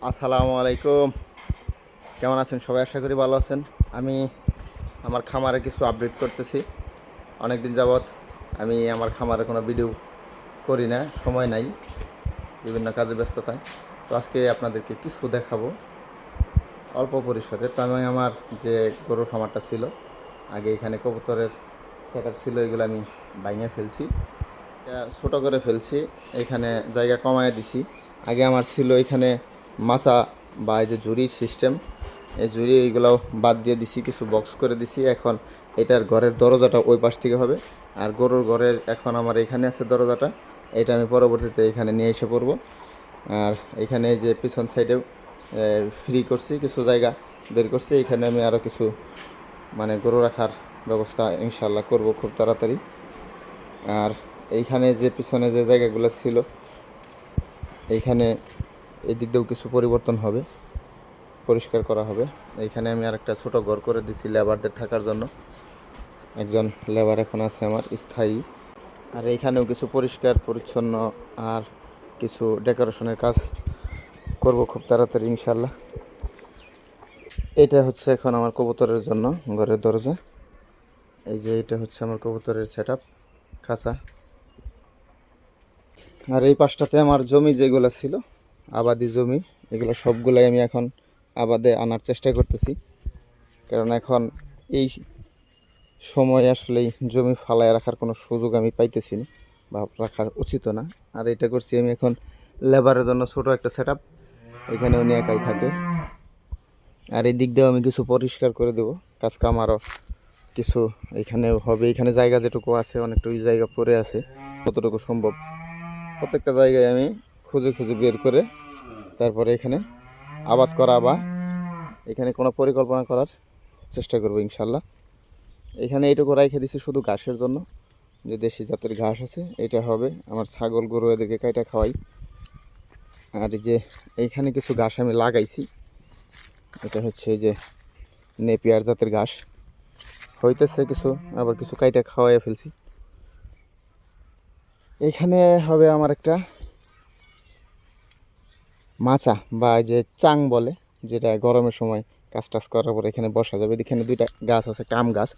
আসসালামু আলাইকুম। কেমন আছেন সবাই? আশা করি ভালো আছেন। আমি আমার খামারে কিছু আপডেট করতেছি। অনেক দিন যাবৎ আমি আমার খামারে কোনো ভিডিও করি না, সময় নাই, বিভিন্ন কাজে ব্যস্ততায়। তো আজকে আপনাদেরকে কিছু দেখাবো অল্প পরিসরে। তো আমি আমার যে গরুর খামারটা ছিল, আগে এখানে কবুতরের সেট আপ ছিল, এগুলো আমি ভাঙে ফেলছি, ছোটো করে ফেলছি, এখানে জায়গা কমায় দিছি। আগে আমার ছিল এখানে মাচা বা এই যে জুড়ির সিস্টেম, এই জুড়ি এইগুলোও বাদ দিয়ে দিছি, কিছু বক্স করে দিছি। এখন এটার ঘরের দরজাটা ওই পাশ থেকে হবে, আর গরুর ঘরের এখন আমার এখানে আছে দরজাটা, এটা আমি পরবর্তীতে এখানে নিয়ে এসে পড়বো। আর এখানে যে পিছন সাইডেও ফ্রি করছি, কিছু জায়গা বের করছি, এখানে আমি আরও কিছু মানে গরু রাখার ব্যবস্থা ইনশাল্লাহ করব খুব তাড়াতাড়ি। আর এইখানে যে পিছনে যে জায়গাগুলো ছিল, এইখানে এই দিক দিয়েও কিছু পরিবর্তন হবে, পরিষ্কার করা হবে। এইখানে আমি আর একটা ছোটো ঘর করে দিছি লেবারদের থাকার জন্য, একজন লেবার এখন আছে আমার স্থায়ী। আর এইখানেও কিছু পরিষ্কার পরিচ্ছন্ন আর কিছু ডেকোরেশনের কাজ করব খুব তাড়াতাড়ি ইনশাল্লাহ। এটা হচ্ছে এখন আমার কবুতরের জন্য ঘরের দরজা। এই যে এটা হচ্ছে আমার কবুতরের সেট আপ খাঁচা। আর এই পাশটাতে আমার জমি যেগুলো ছিল, আবাদি জমি, এগুলো সবগুলাই আমি এখন আবাদে আনার চেষ্টা করতেছি। কারণ এখন এই সময় আসলে জমি ফালায় রাখার কোনো সুযোগ আমি পাইতেছি না, বা রাখার উচিত না। আর এটা করছি আমি এখন লেবারের জন্য ছোটো একটা সেট আপ, এখানে উনি একাই থাকে। আর এই দিক দিয়েও আমি কিছু পরিষ্কার করে দেবো, কাজ কাম আরও কিছু এখানেও হবে। এখানে জায়গা যেটুকু আছে, অনেকটুকু জায়গা পড়ে আছে, কতটুকু সম্ভব প্রত্যেকটা জায়গায় আমি খুঁজে খুঁজে বের করে তারপরে এখানে আবাদ করা বা এখানে কোনো পরিকল্পনা করার চেষ্টা করবো ইনশাল্লাহ। এখানে এইটুকু রেখে দিছি শুধু ঘাসের জন্য, যে দেশি জাতের ঘাস আছে, এটা হবে আমার ছাগল গরু এদেরকে কাইটা খাওয়াই। আর এই যে এইখানে কিছু ঘাস আমি লাগাইছি, এটা হচ্ছে এই যে নেপিয়ার জাতের ঘাস হইতেছে কিছু, আবার কিছু কাইটা খাওয়াই ফেলছি। এখানে হবে আমার একটা মাচা বা যে চাং বলে, যেটা গরমের সময় কাজ টাজ করার পর এখানে বসা যাবে। এখানে দুইটা গাছ আছে, একটা আম গাছ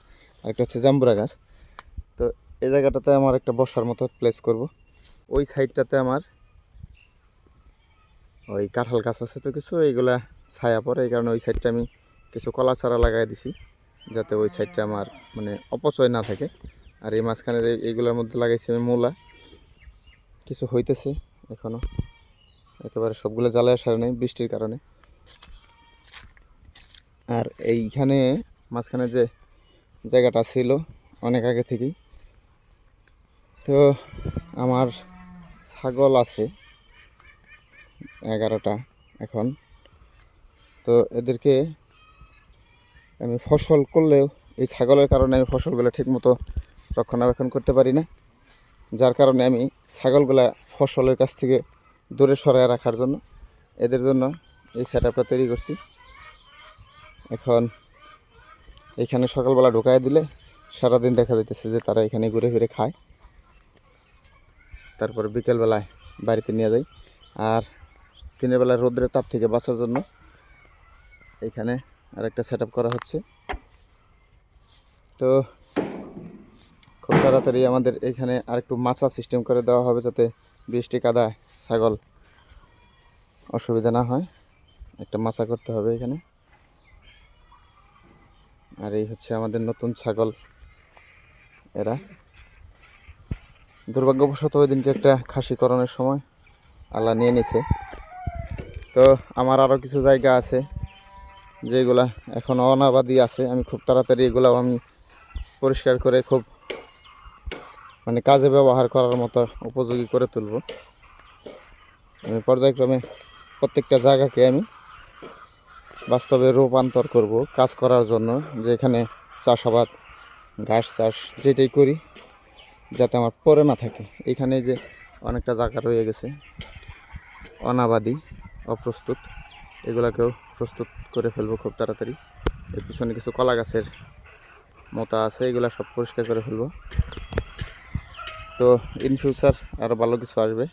আর একটা হচ্ছে জাম্বুরা গাছ। তো এই জায়গাটাতে আমার একটা বসার মতো প্লেস করব। ওই সাইডটাতে আমার ওই কাঁঠাল গাছ আছে, তো কিছু এইগুলা ছায়া পড়ে, এই কারণে ওই সাইডটা আমি কিছু কলা চারা লাগাই দিছি, যাতে ওই সাইডটা আমার মানে অপচয় না থাকে। আর এই মাঝখানের এইগুলোর মধ্যে লাগাইছি আমি মূলা, কিছু হইতেছে এখনও, একেবারে সবগুলো জ্বালায় সারে নেই বৃষ্টির কারণে। আর এইখানে মাঝখানে যে জায়গাটা ছিল অনেক আগে থেকেই, তো আমার ছাগল আছে 11টা এখন। তো এদেরকে আমি ফসল করলেও এই ছাগলের কারণে আমি ফসলগুলো ঠিকমতো রক্ষণাবেক্ষণ করতে পারি না, যার কারণে আমি ছাগলগুলা ফসলের কাছ থেকে দূরে সরায় রাখার জন্য এদের জন্য এই সেট আপটা তৈরি করছি। এখন এখানে সকালবেলা ঢুকায় দিলে সারাদিন দেখা যাইতেছে যে তারা এখানে ঘুরে ফিরে খায়, তারপর বিকেলবেলায় বাড়িতে নিয়ে যায়। আর দিনের বেলা রোদ্রের তাপ থেকে বাঁচার জন্য এখানে আরেকটা সেট আপ করা হচ্ছে। তো খুব তাড়াতাড়ি আমাদের এখানে আরেকটু মাচা সিস্টেম করে দেওয়া হবে, যাতে বৃষ্টি কাদায় ছাগল অসুবিধা না হয়। একটা মাচা করতে হবে এখানে। আর এই হচ্ছে আমাদের নতুন ছাগল। এরা দুর্ভাগ্যবশত ওই দিনকে একটা খাসিকরণের সময় আল্লাহ নিয়ে নিছে। তো আমার আরও কিছু জায়গা আছে যেগুলা এখন অনাবাদি আছে, আমি খুব তাড়াতাড়ি এগুলো আমি পরিষ্কার করে খুব মানে কাজে ব্যবহার করার মতো উপযোগী করে তুলব। আমি পর্যায়ক্রমে প্রত্যেকটা জায়গাকে আমি বাস্তবে রূপান্তর করব কাজ করার জন্য, যেখানে চাষাবাদ ঘাস চাষ যেটাই করি যাতে আমার পরে না থাকে। এখানে যে অনেকটা জায়গা রয়ে গেছে অনাবাদি অপ্রস্তুত, এগুলাকেও প্রস্তুত করে ফেলবো খুব তাড়াতাড়ি। এর পিছনে কিছু কলা গাছের মতো আছে, এগুলা সব পরিষ্কার করে ফেলবো। তো ইন ফিউচার আরও ভালো কিছু আসবে,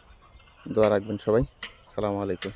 দোয়া রাখবেন সবাই। আসসালামু আলাইকুম।